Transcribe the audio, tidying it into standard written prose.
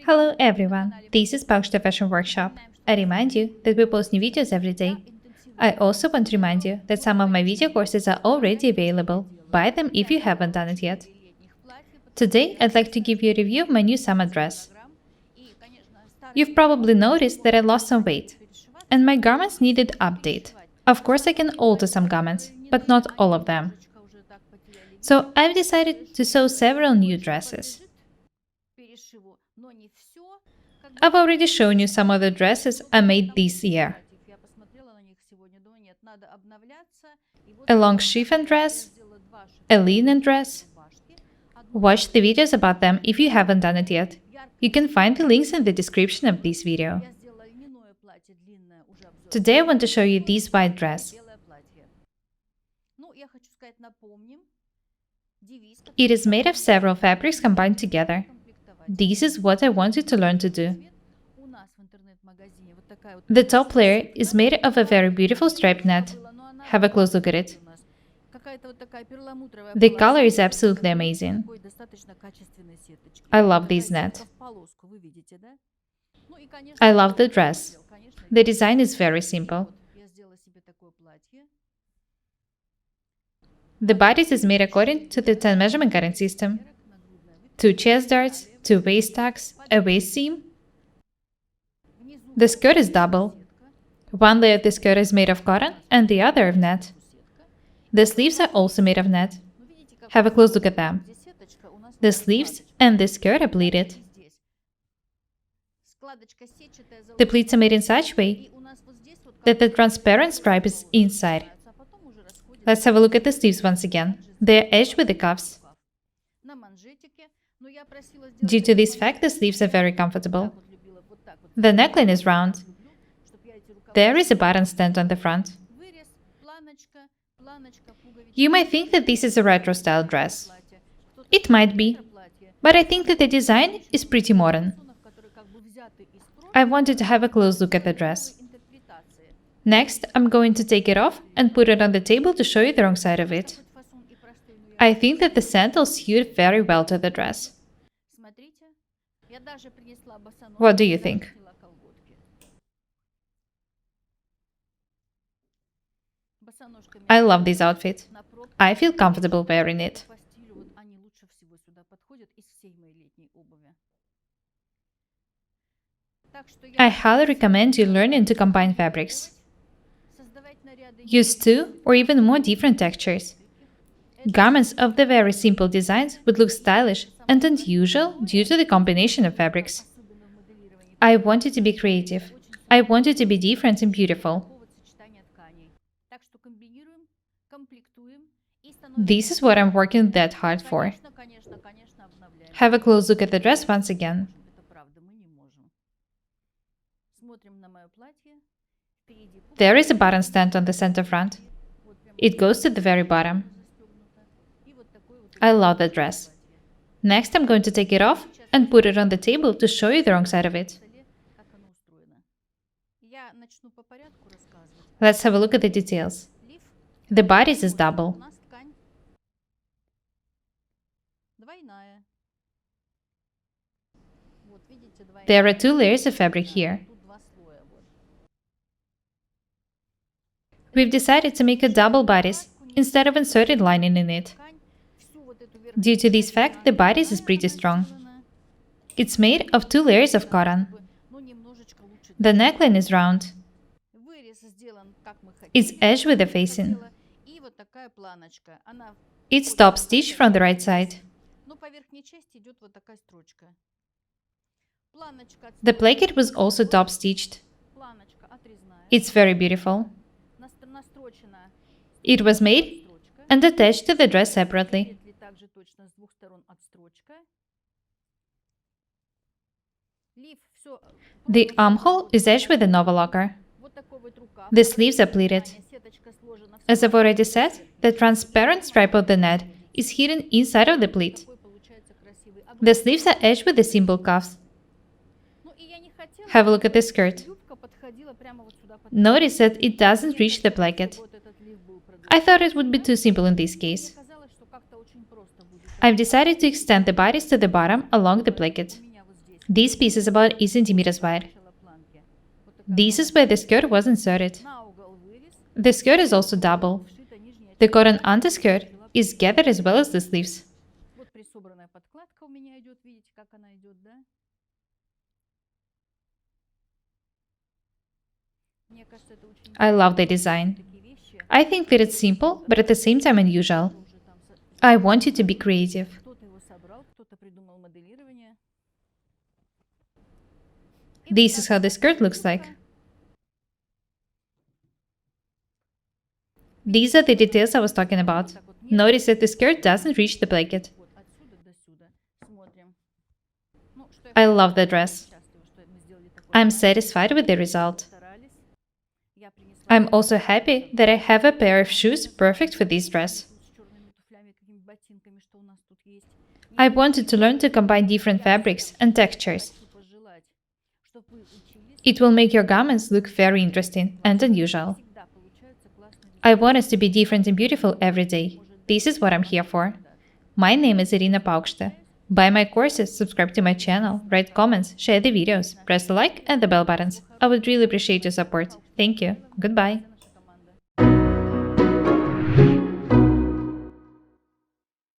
Hello everyone, this is Paukshte Fashion Workshop. I remind you that we post new videos every day. I also want to remind you that some of my video courses are already available. Buy them if you haven't done it yet. Today, I'd like to give you a review of my new summer dress. You've probably noticed that I lost some weight, and my garments needed update. Of course, I can alter some garments, but not all of them. So I've decided to sew several new dresses. I've already shown you some of the dresses I made this year. A long chiffon dress, a linen dress. Watch the videos about them if you haven't done it yet. You can find the links in the description of this video. Today I want to show you this white dress. It is made of several fabrics combined together. This is what I want you to learn to do. The top layer is made of a very beautiful striped net. Have a close look at it. The color is absolutely amazing. I love this net. I love the dress. The design is very simple. The bodice is made according to the 10 measurement cutting system. 2 chest darts, 2 waist tucks, a waist seam. The skirt is double. One layer of the skirt is made of cotton and the other of net. The sleeves are also made of net. Have a close look at them. The sleeves and the skirt are pleated. The pleats are made in such a way that the transparent stripe is inside. Let's have a look at the sleeves once again. They are edged with the cuffs. Due to this fact, the sleeves are very comfortable. The neckline is round. There is a button stand on the front. You might think that this is a retro-style dress. It might be, but I think that the design is pretty modern. I wanted to have a close look at the dress. Next, I'm going to take it off and put it on the table to show you the wrong side of it. I think that the sandals suit very well to the dress. What do you think? I love this outfit. I feel comfortable wearing it. I highly recommend you learning to combine fabrics. Use 2 or even more different textures. Garments of the very simple designs would look stylish and unusual due to the combination of fabrics. I wanted to be creative. I wanted to be different and beautiful. This is what I'm working that hard for. Have a close look at the dress once again. There is a button stand on the center front. It goes to the very bottom. I love that dress. Next, I'm going to take it off and put it on the table to show you the wrong side of it. Let's have a look at the details. The bodice is double. There are 2 layers of fabric here. We've decided to make a double bodice instead of inserted lining in it. Due to this fact, the bodice is pretty strong. It's made of 2 layers of cotton. The neckline is round. It's edged with a facing. It's top stitched from the right side. The placket was also top stitched. It's very beautiful. It was made and attached to the dress separately. The armhole is edged with an overlocker. The sleeves are pleated. As I've already said, the transparent stripe of the net is hidden inside of the pleat. The sleeves are edged with the simple cuffs. Have a look at the skirt. Notice that it doesn't reach the placket. I thought it would be too simple in this case. I've decided to extend the bodice to the bottom along the placket. This piece is about 8 centimeters wide. This is where the skirt was inserted. The skirt is also double. The cotton underskirt is gathered as well as the sleeves. I love the design. I think that it's simple, but at the same time unusual. I want you to be creative. This is how the skirt looks like. These are the details I was talking about. Notice that the skirt doesn't reach the blanket. I love the dress. I'm satisfied with the result. I'm also happy that I have a pair of shoes perfect for this dress. I wanted to learn to combine different fabrics and textures. It will make your garments look very interesting and unusual. I want us to be different and beautiful every day. This is what I'm here for. My name is Irina Paukshte. Buy my courses, subscribe to my channel, write comments, share the videos, press the like and the bell buttons. I would really appreciate your support. Thank you. Goodbye.